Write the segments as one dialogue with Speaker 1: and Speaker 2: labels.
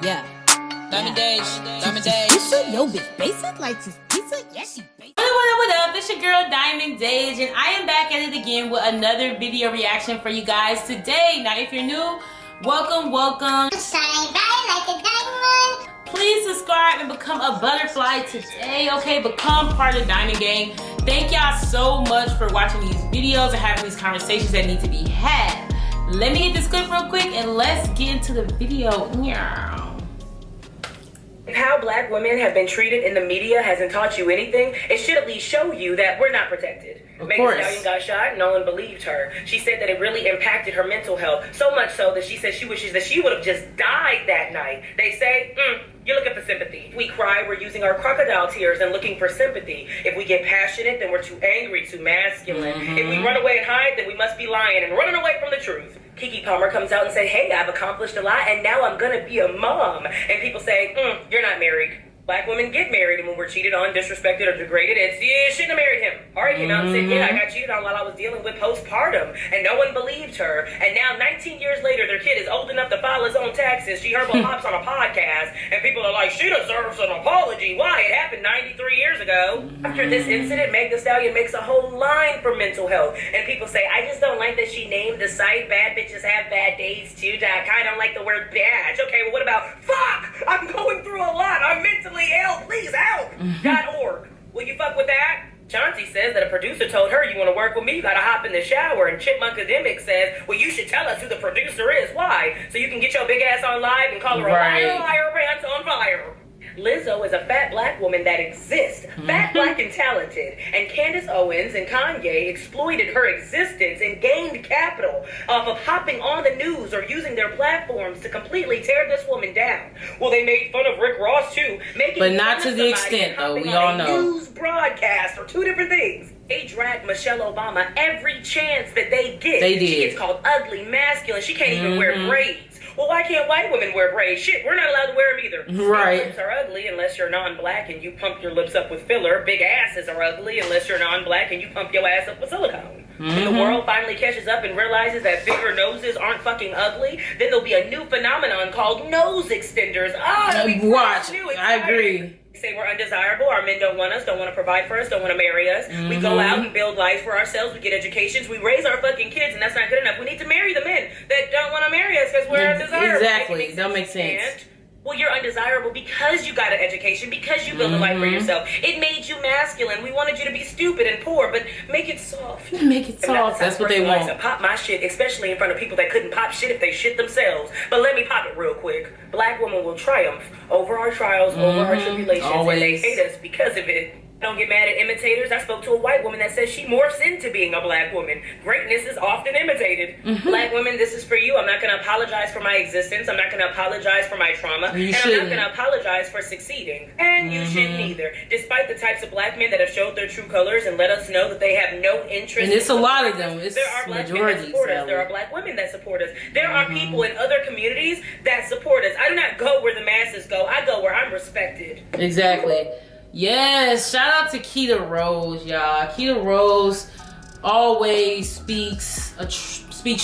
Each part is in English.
Speaker 1: Yeah.
Speaker 2: Diamond Days. Diamond Days.
Speaker 1: Pizza? Yo, bitch, basic? Like, just pizza? Yeah, she basic.
Speaker 3: What up? It's your girl Diamond Days, and I am back at it again with another video reaction for you guys today. Now, if you're new, welcome.
Speaker 4: Shine bright like a diamond.
Speaker 3: Please subscribe and become a butterfly today, okay? Become part of Diamond Gang. Thank y'all so much for watching these videos and having these conversations that need to be had. Let me get this clip real quick and let's get into the video.
Speaker 5: How black women have been treated in the media hasn't taught you anything. It should at least show you that we're not protected. Megan Thee Stallion got shot, no one believed her. She said that it really impacted her mental health, so much so that she said she wishes that she would have just died that night. They say, you're looking for sympathy. If we cry, we're using our crocodile tears and looking for sympathy. If we get passionate, then we're too angry, too masculine. If we run away and hide, then we must be lying and running away from the truth. Keke Palmer comes out and says, hey, I've accomplished a lot and now I'm gonna be a mom. And people say, you're not married. Black women get married, and when we're cheated on, disrespected, or degraded, it's, you shouldn't have married him. Ari came out and said, yeah, I got cheated on while I was dealing with postpartum, and no one believed her. And now, 19 years later, their kid is old enough to file his own taxes. She herbal hops on a podcast, and people are like, she deserves an apology. Why? It happened 93 years ago. After this incident, Meg Thee Stallion makes a whole line for mental health, and people say, I just don't like that she named the site Bad Bitches Have Bad Days too.com. I don't like the word badge. Okay, well, what about, fuck, I'm going through a lot. I'm mentally ill. Please help. .org. Will you fuck with that? Chauncey says that a producer told her, you want to work with me, you gotta hop in the shower. And Chipmunk Academic says, well, you should tell us who the producer is. Why? So you can get your big ass on live and call her a liar, pants on fire. Lizzo is a fat black woman that exists, fat, black, and talented. And Candace Owens and Kanye exploited her existence and gained capital off of hopping on the news or using their platforms to completely tear this woman down. Well, they made fun of Rick Ross too,
Speaker 3: but not to the extent, though. We all know.
Speaker 5: News broadcast are two different things. They dragged Michelle Obama every chance that they get.
Speaker 3: They did.
Speaker 5: She gets called ugly, masculine. She can't even wear braids. Well, why can't white women wear braids? Shit, we're not allowed to wear them either.
Speaker 3: Right.
Speaker 5: Big lips are ugly unless you're non-black and you pump your lips up with filler. Big asses are ugly unless you're non-black and you pump your ass up with silicone. When the world finally catches up and realizes that bigger noses aren't fucking ugly, then there'll be a new phenomenon called nose extenders.
Speaker 3: Watch. I agree.
Speaker 5: Say we're undesirable, our men don't want us, don't want to provide for us, don't want to marry us. We go out and build life for ourselves, we get educations, we raise our fucking kids, and that's not good enough. We need to marry the men that don't want to marry us because we're undesirable.
Speaker 3: Exactly, that makes sense.
Speaker 5: Well, you're undesirable because you got an education, because you built a life for yourself. It made you masculine. We wanted you to be stupid and poor, but make it soft.
Speaker 3: Make it soft. That's what they want.
Speaker 5: To pop my shit, especially in front of people that couldn't pop shit if they shit themselves. But let me pop it real quick. Black women will triumph over our trials, over our tribulations,
Speaker 3: always.
Speaker 5: And they hate us because of it. Don't get mad at imitators. I spoke to a white woman that says she morphs into being a black woman. Greatness is often imitated. Black women, this is for you. I'm not going to apologize for my existence. I'm not going to apologize for my trauma. I'm not going to apologize for succeeding. And you shouldn't either. Despite the types of black men that have showed their true colors and let us know that they have no interest.
Speaker 3: And it's a lot of them. It's
Speaker 5: there are black men that support us. There are black women that support us. There are people in other communities that support us. I do not go where the masses go. I go where I'm respected.
Speaker 3: Exactly. Yes, shout out to Keita Rose, y'all. Keita Rose always speaks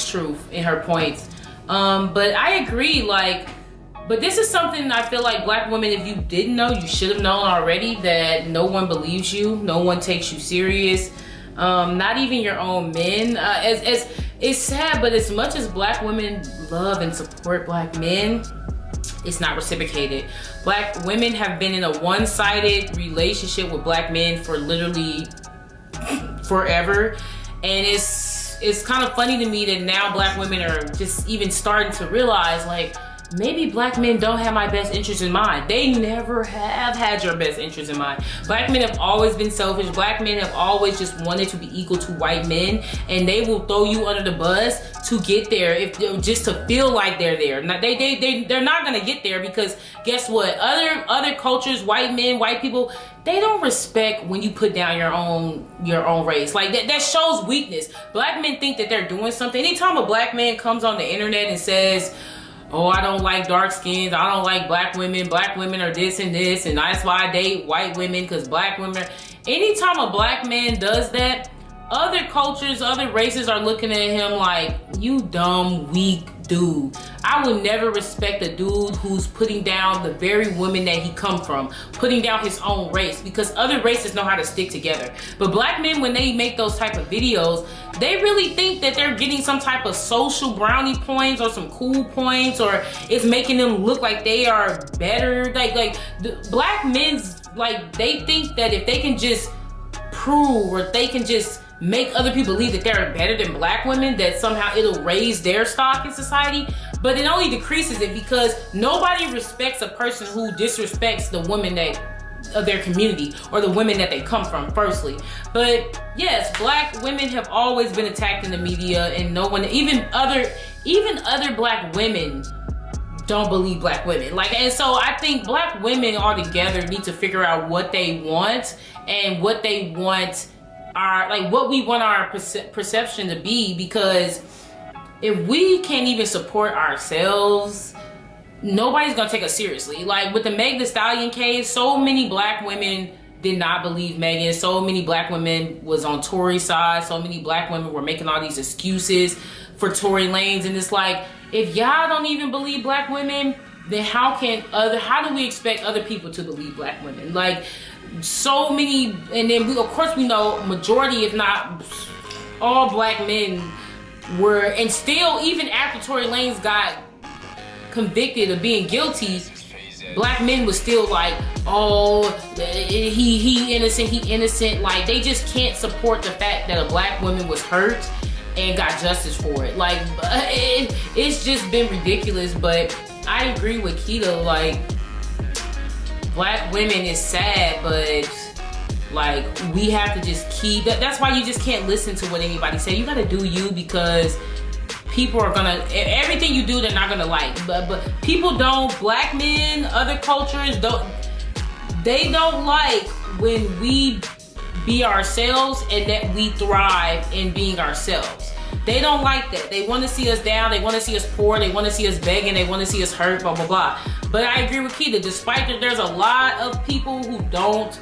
Speaker 3: truth in her points. But I agree, but this is something I feel like black women, if you didn't know, you should have known already, that no one believes you, no one takes you serious, not even your own men. It's sad, but as much as black women love and support black men, it's not reciprocated. Black women have been in a one-sided relationship with black men for literally forever, and it's kind of funny to me that now black women are just even starting to realize, like, maybe black men don't have my best interest in mind. They never have had your best interest in mind. Black men have always been selfish. Black men have always just wanted to be equal to white men, and they will throw you under the bus to get there, if just to feel like they're there. Now, they're not gonna get there, because guess what? Other cultures, white men, white people, they don't respect when you put down your own race. Like that shows weakness. Black men think that they're doing something. Anytime a black man comes on the internet and says, oh, I don't like dark skins, I don't like black women are this and this, and that's why I date white women, because black women, anytime a black man does that, other cultures, other races are looking at him like, you dumb, weak, dude. I would never respect a dude who's putting down the very women that he come from, putting down his own race, because other races know how to stick together. But black men, when they make those type of videos, they really think that they're getting some type of social brownie points or some cool points, or it's making them look like they are better. Like the black men's, like, they think that if they can just prove, or if they can just make other people believe that they're better than black women, that somehow it'll raise their stock in society. But it only decreases it, because nobody respects a person who disrespects the women that of their community or the women that they come from, firstly. But yes, black women have always been attacked in the media, and no one, even other black women don't believe black women. Like, and so I think black women altogether need to figure out what they want, and what they want our, like, what we want our perception to be. Because if we can't even support ourselves, nobody's gonna take us seriously. Like with the Meg Thee Stallion case, so many black women did not believe Megan. So many black women was on Tory's side. So many black women were making all these excuses for Tory Lanez. And it's like, if y'all don't even believe black women, then how do we expect other people to believe black women? Like, so many, and then of course we know majority, if not all black men were, and still even after Tory Lanez got convicted of being guilty, black men was still like, oh, he innocent. Like, they just can't support the fact that a black woman was hurt and got justice for it. Like, it's just been ridiculous. But I agree with Keita, like, black women is sad, but like, we have to just keep that's why you just can't listen to what anybody say. You gotta do you, because people are gonna, everything you do, they're not gonna like. But people don't, black men, other cultures they don't like when we be ourselves and that we thrive in being ourselves. They don't like that. They want to see us down. They want to see us poor. They want to see us begging. They want to see us hurt, blah, blah, blah. But I agree with Keita. Despite that there's a lot of people who don't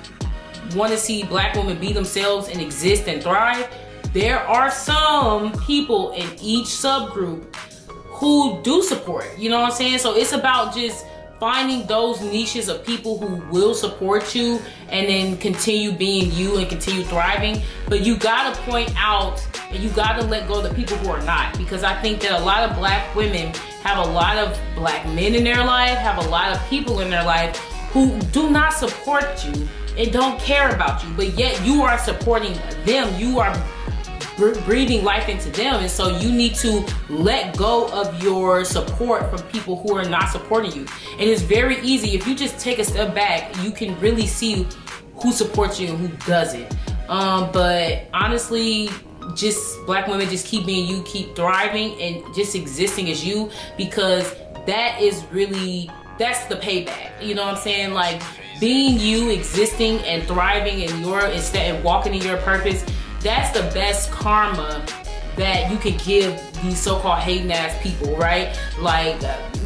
Speaker 3: want to see black women be themselves and exist and thrive, there are some people in each subgroup who do support. You know what I'm saying? So it's about just finding those niches of people who will support you and then continue being you and continue thriving. But you gotta point out and you gotta let go of the people who are not, because I think that a lot of black women have a lot of black men in their life, have a lot of people in their life who do not support you and don't care about you, but yet you are supporting them. You are breathing life into them, and so you need to let go of your support from people who are not supporting you. And it's very easy. If you just take a step back, you can really see who supports you and who doesn't. But honestly, just black women, just keep being you, keep thriving and just existing as you, because that is really, that's the payback. You know what I'm saying? Like, being you, existing and thriving in your, instead and walking in your purpose, that's the best karma that you could give these so-called hating ass people, right? Like,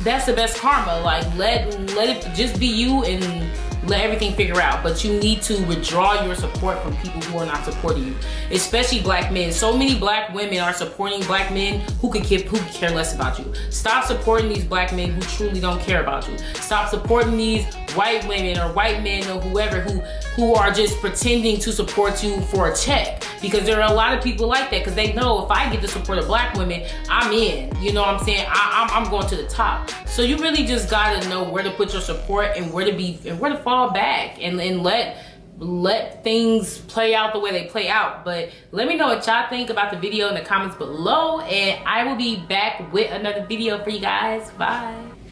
Speaker 3: that's the best karma. Like, let it just be you and let everything figure out. But you need to withdraw your support from people who are not supporting you, especially black men. So many black women are supporting black men who could care less about you. Stop supporting these black men who truly don't care about you. Stop supporting these white women or white men or whoever who are just pretending to support you for a check, because there are a lot of people like that, because they know if I get the support of black women, I'm in. You know what I'm saying? I'm going to the top. So you really just gotta know where to put your support and where to fall back and let things play out the way they play out. But let me know what y'all think about the video in the comments below, and I will be back with another video for you guys. Bye.